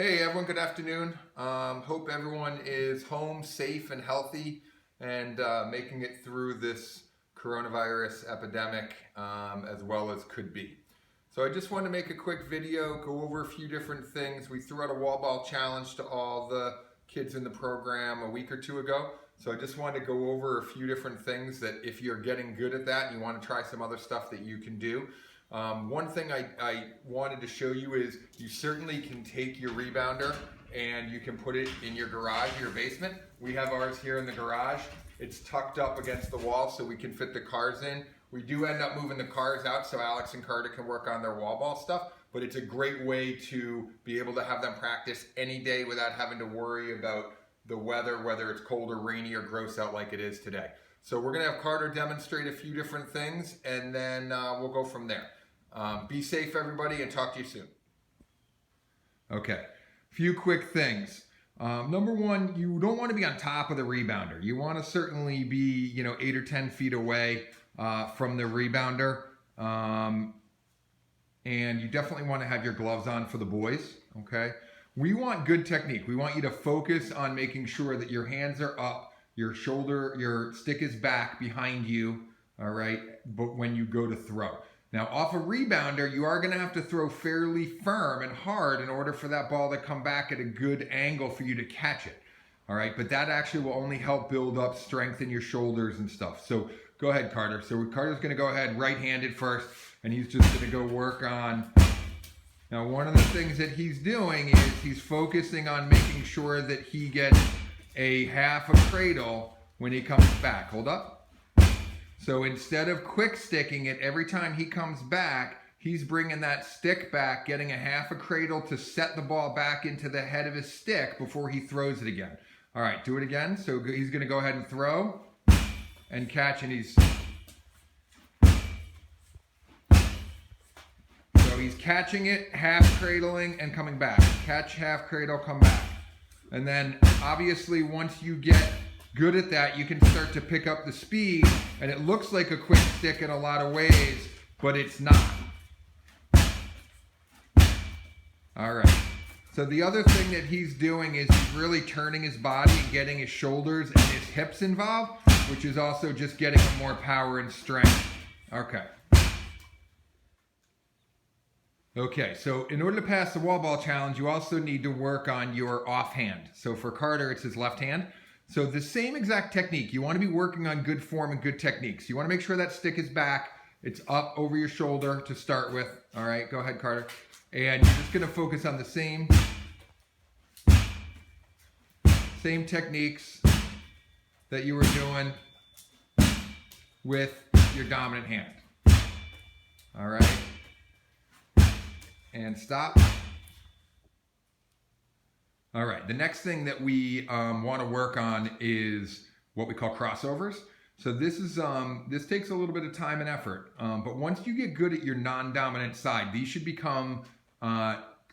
Hey everyone, good afternoon. Hope everyone is home safe and healthy and making it through this coronavirus epidemic as well as could be. So I just wanted to make a quick video, go over a few different things. We threw out a wall ball challenge to all the kids in the program a week or two ago. So I just wanted to go over a few different things that if you're getting good at that and you want to try some other stuff that you can do. One thing I wanted to show you is you certainly can take your rebounder and you can put it in your garage, your basement. We have ours here in the garage. It's tucked up against the wall so we can fit the cars in. We do end up moving the cars out so Alex and Carter can work on their wall ball stuff, but it's a great way to be able to have them practice any day without having to worry about the weather, whether it's cold or rainy or gross out like it is today. So we're gonna have Carter demonstrate a few different things and then we'll go from there. Be safe, everybody, and talk to you soon. Okay, few quick things. Number one, you don't want to be on top of the rebounder. You want to certainly be, 8 or 10 feet away from the rebounder. And you definitely want to have your gloves on for the boys, okay? We want good technique. We want you to focus on making sure that your hands are up, your stick is back behind you, all right, but when you go to throw. Now, off a rebounder, you are going to have to throw fairly firm and hard in order for that ball to come back at a good angle for you to catch it. All right, but that actually will only help build up strength in your shoulders and stuff. So go ahead, Carter. So Carter's going to go ahead right-handed first, and he's just going to go work on. Now, one of the things that he's doing is he's focusing on making sure that he gets a half a cradle when he comes back. Hold up. So instead of quick sticking it, every time he comes back, he's bringing that stick back, getting a half a cradle to set the ball back into the head of his stick before he throws it again. All right, do it again. So he's going to go ahead and throw and catch, and so he's catching it, half cradling, and coming back. Catch, half cradle, come back. And then obviously once you get good at that, you can start to pick up the speed, and it looks like a quick stick in a lot of ways, but it's not. All right. So the other thing that he's doing is he's really turning his body and getting his shoulders and his hips involved, which is also just getting him more power and strength. Okay. Okay, so in order to pass the wall ball challenge, you also need to work on your offhand. So for Carter, it's his left hand. So the same exact technique. You want to be working on good form and good techniques. You want to make sure that stick is back. It's up over your shoulder to start with. All right, go ahead, Carter. And you're just going to focus on the same techniques that you were doing with your dominant hand. All right. And stop. All right, the next thing that we want to work on is what we call crossovers. So this takes a little bit of time and effort, but once you get good at your non-dominant side, these should become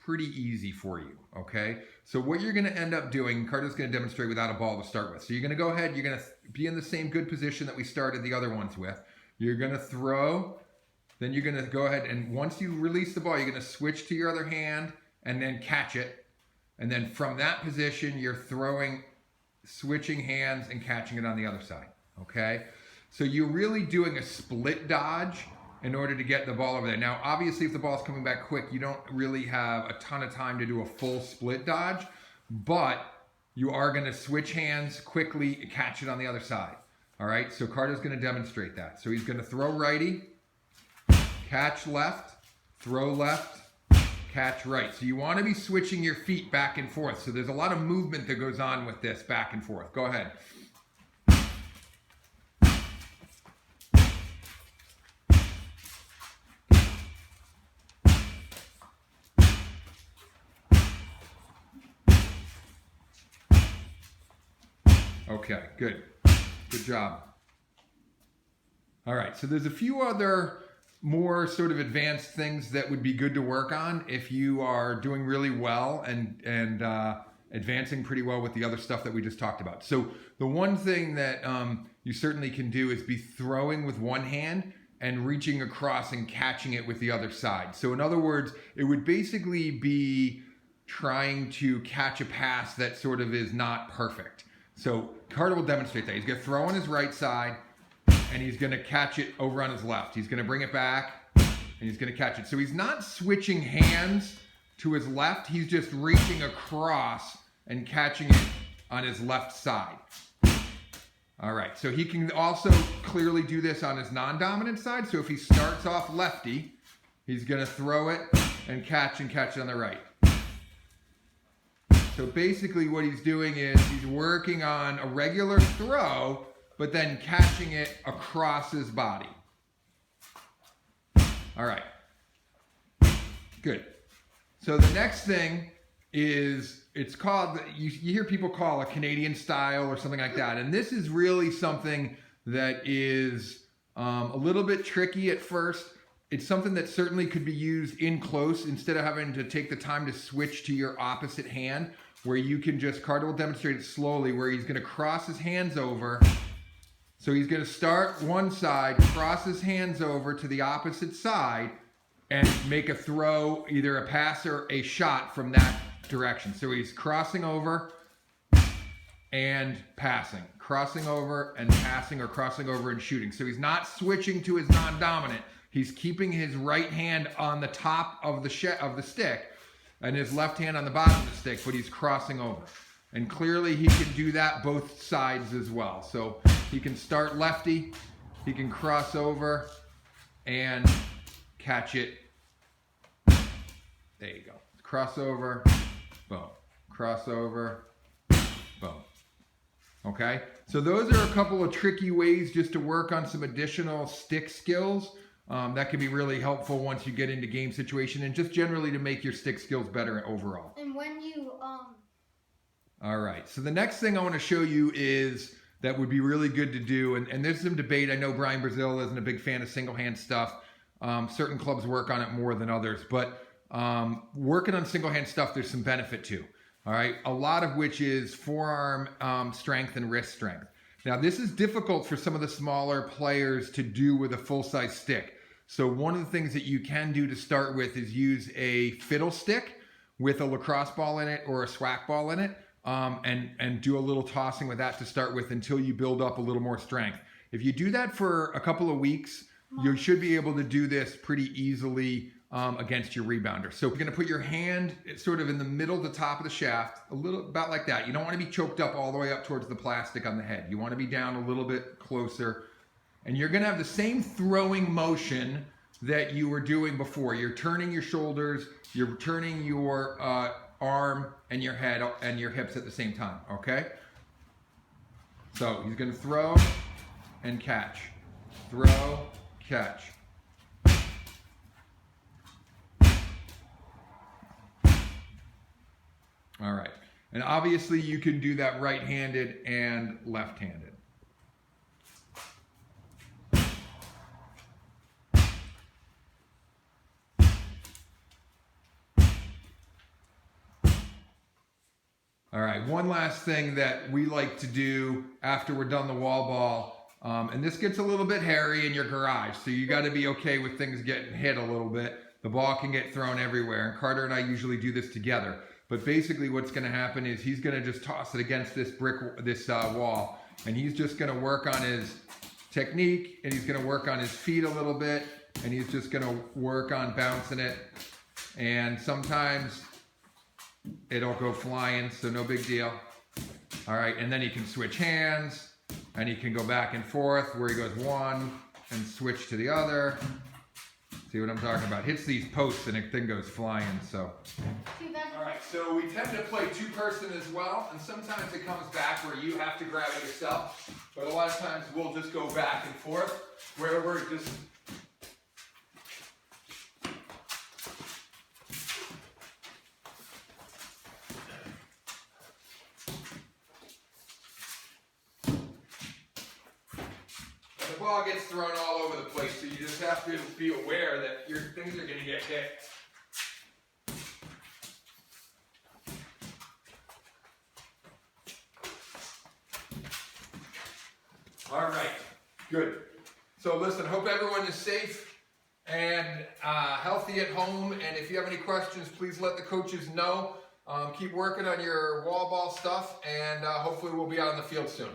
pretty easy for you, okay? So what you're gonna end up doing, Carter's gonna demonstrate without a ball to start with. So you're gonna go ahead, you're gonna be in the same good position that we started the other ones with. You're gonna throw, then you're gonna go ahead, and once you release the ball, you're gonna switch to your other hand and then catch it. And then from that position, you're throwing, switching hands and catching it on the other side, okay? So you're really doing a split dodge in order to get the ball over there. Now, obviously, if the ball's coming back quick, you don't really have a ton of time to do a full split dodge, but you are gonna switch hands quickly and catch it on the other side, all right? So Carter's gonna demonstrate that. So he's gonna throw righty, catch left, throw left, catch right. So you want to be switching your feet back and forth. So there's a lot of movement that goes on with this back and forth. Go ahead. Okay, good. Good job. All right, so there's a few other more sort of advanced things that would be good to work on if you are doing really well and advancing pretty well with the other stuff that we just talked about. So the one thing that you certainly can do is be throwing with one hand and reaching across and catching it with the other side. So in other words, it would basically be trying to catch a pass that sort of is not perfect. So Carter will demonstrate that. He's going to throw on his right side, and he's going to catch it over on his left. He's going to bring it back, and he's going to catch it. So he's not switching hands to his left. He's just reaching across and catching it on his left side. All right, so he can also clearly do this on his non-dominant side. So if he starts off lefty, he's going to throw it and catch it on the right. So basically what he's doing is he's working on a regular throw, but then catching it across his body. All right, good. So the next thing is, it's called, you hear people call a Canadian style or something like that. And this is really something that is a little bit tricky at first. It's something that certainly could be used in close instead of having to take the time to switch to your opposite hand, where you can just, Carter will demonstrate it slowly, where he's going to cross his hands over. So he's going to start one side, cross his hands over to the opposite side, and make a throw, either a pass or a shot from that direction. So he's crossing over and passing, crossing over and passing, or crossing over and shooting. So he's not switching to his non-dominant. He's keeping his right hand on the top of the stick and his left hand on the bottom of the stick, but he's crossing over. And clearly he can do that both sides as well. So he can start lefty, he can cross over and catch it. There you go. Crossover, boom. Crossover, boom. Okay? So those are a couple of tricky ways just to work on some additional stick skills. That can be really helpful once you get into game situation, and just generally to make your stick skills better overall. And when you All right. So the next thing I want to show you is that would be really good to do, and there's some debate. I know Brian Brazil isn't a big fan of single hand stuff. Certain clubs work on it more than others, but working on single hand stuff, there's some benefit to. All right. A lot of which is forearm strength and wrist strength. Now, this is difficult for some of the smaller players to do with a full-size stick. So one of the things that you can do to start with is use a fiddle stick with a lacrosse ball in it or a SWAC ball in it, and do a little tossing with that to start with until you build up a little more strength. If you do that for a couple of weeks, you should be able to do this pretty easily against your rebounder. So you're going to put your hand sort of in the middle, the top of the shaft, a little about like that. You don't want to be choked up all the way up towards the plastic on the head. You want to be down a little bit closer. And you're going to have the same throwing motion that you were doing before. You're turning your shoulders, you're turning your arm and your head and your hips at the same time, okay? So he's going to throw and catch. Throw, catch. All right. And obviously you can do that right-handed and left-handed. All right, one last thing that we like to do after we're done the wall ball, and this gets a little bit hairy in your garage, so you got to be okay with things getting hit a little bit. The ball can get thrown everywhere, and Carter and I usually do this together. But basically what's going to happen is he's going to just toss it against this wall, and he's just going to work on his technique, and he's going to work on his feet a little bit, and he's just going to work on bouncing it. And sometimes it'll go flying, so no big deal. All right, and then he can switch hands, and he can go back and forth where he goes one and switch to the other. See what I'm talking about? Hits these posts and the thing goes flying, so. All right, so we tend to play two-person as well, and sometimes it comes back where you have to grab it yourself, but a lot of times we'll just go back and forth, where we're just the ball gets thrown all over the place, so you just have to be aware that your things are going to get hit. All right, good. So listen, hope everyone is safe and healthy at home, and if you have any questions, please let the coaches know. Keep working on your wall ball stuff, and hopefully we'll be out in the field soon.